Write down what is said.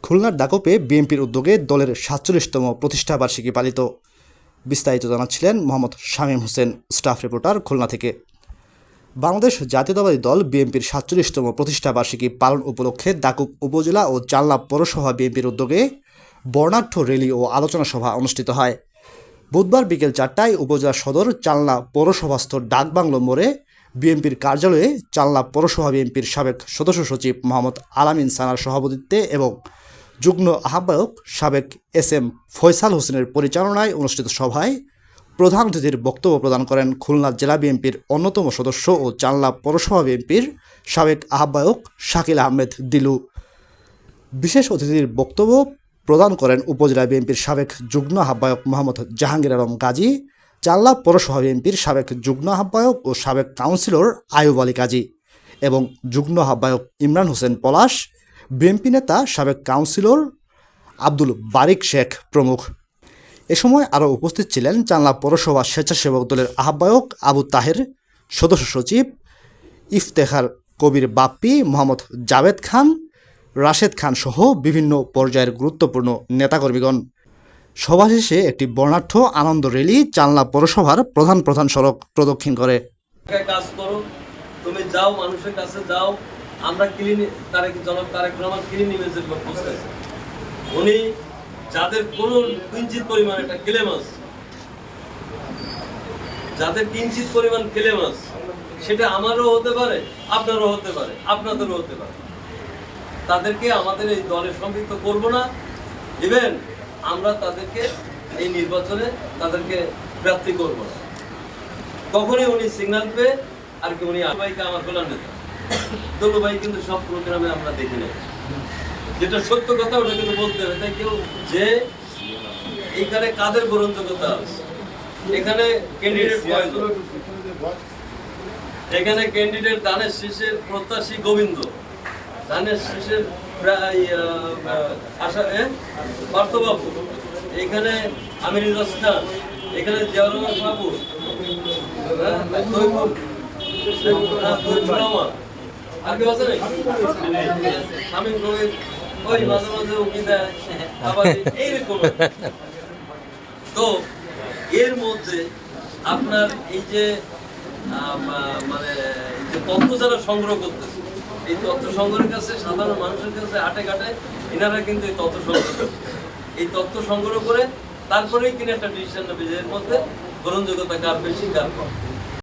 খুলনার দাকপে বিএনপির উদ্যোগে দলের ৪৭তম প্রতিষ্ঠাবার্ষিকী পালিত। বিস্তারিত জানাচ্ছিলেন মোহাম্মদ শামীম হোসেন, স্টাফ রিপোর্টার, খুলনা থেকে। বাংলাদেশ জাতীয়তাবাদী দল বিএনপির ৪৭তম প্রতিষ্ঠাবার্ষিকী পালন উপলক্ষে দাকুপ উপজেলা ও চাল্লা পৌরসভা বিএনপির উদ্যোগে বর্ণাঢ্য র্যালি ও আলোচনা সভা অনুষ্ঠিত হয়। বুধবার বিকেল ৪টায় উপজেলা সদর চাল্লা পৌরসভাস্থ ডাকবাংলো মোড়ে বিএনপির কার্যালয়ে চাল্লা পৌরসভা বিএনপির সাবেক সদস্য সচিব মোহাম্মদ আলামিন সানার সভাপতিত্বে এবং যুগ্ম আহ্বায়ক সাবেক এসএম ফয়সাল হোসেনের পরিচালনায় অনুষ্ঠিত সভায় প্রধান অতিথির বক্তব্য প্রদান করেন খুলনা জেলা বিএনপির অন্যতম সদস্য ও চাল্লা পৌরসভা বিএনপির সাবেক আহ্বায়ক শাকিল আহমেদ দিলু। বিশেষ অতিথির বক্তব্য প্রদান করেন উপজেলা বিএনপির সাবেক যুগ্ম আহ্বায়ক মোহাম্মদ জাহাঙ্গীর আলম গাজী, চাল্লা পৌরসভা বিএনপির সাবেক যুগ্ম আহ্বায়ক ও সাবেক কাউন্সিলর আয়ুব আলী কাজী এবং যুগ্ম আহ্বায়ক ইমরান হোসেন পলাশ, বিএনপি নেতা সাবেক কাউন্সিলর আব্দুল বারিক শেখ প্রমুখ। এ সময় আরও উপস্থিত ছিলেন চাল্লা পৌরসভা স্বেচ্ছাসেবক দলের আহ্বায়ক আবু তাহের, সদস্য সচিব ইফতেখার কবির বাপ্পি, মোহাম্মদ জাভেদ খান, রাশেদ খান সহ বিভিন্ন পর্যায়ের গুরুত্বপূর্ণ নেতাকর্মীগণ। সভা শেষে একটি বর্ণাঢ্য আনন্দ র্যালি চাল্লা পৌরসভার প্রধান সড়ক প্রদক্ষিণ করে। কাজ করো, তুমি যাও, মানুষের কাছে যাও। আমরা জনাব তারেক রহমান ক্লিন ইমেজের লোক বুঝতেছি। উনি যাদের কোনো কিঞ্চিত পরিমাণ একটা ক্লেম আছে, যাদের কিঞ্চিত পরিমাণ ক্লেম আছে, সেটা আমারও হতে পারে, আপনারও হতে পারে, আপনাদেরও হতে পারে। তাদেরকে আমাদের এই দলে সম্পৃক্ত করব না। ইভেন আমরা তাদেরকে এই নির্বাচনে তাদেরকে প্রার্থী করব না। তখনই উনি সিগন্যাল পেয়ে আর কি উনি ভাইকে আমার গোলাম নেতা দলু ভাই কিন্তু সব প্রোগ্রামে আমরা দেখি না, যেটা সত্য কথা ওটা কিন্তু বলতে হবে। তাই কেউ যে এইখানে কাদের গ্রহণযোগ্যতা আছে, এখানে ক্যান্ডিডেট এখানে ক্যান্ডিডেট দানের শীষের প্রত্যাশী গোবিন্দ, ধানের শীষের পার্থবাবু, এখানে আমিনুল হাসান, এখানে জিয়াউর রহমান বাবু, আর কেউ আছে শামীম কবির, ওই মাঝে মাঝে উকি দেয় আবার এইরকম। তো এর মধ্যে আপনার এই যে মানে এই যে তথ্য যারা সংগ্রহ করতেছে, এই তথ্য সংগ্রহের কাছে সাধারণ মানুষের কাছে হাটে ঘাটে এনারা কিন্তু এই তথ্য সংগ্রহ করে, এই তথ্য সংগ্রহ করে তারপরেই কিনা একটা ডিসিশন নেবে যে এর মধ্যে গ্রহণযোগ্যতা কার বেশি কার কম।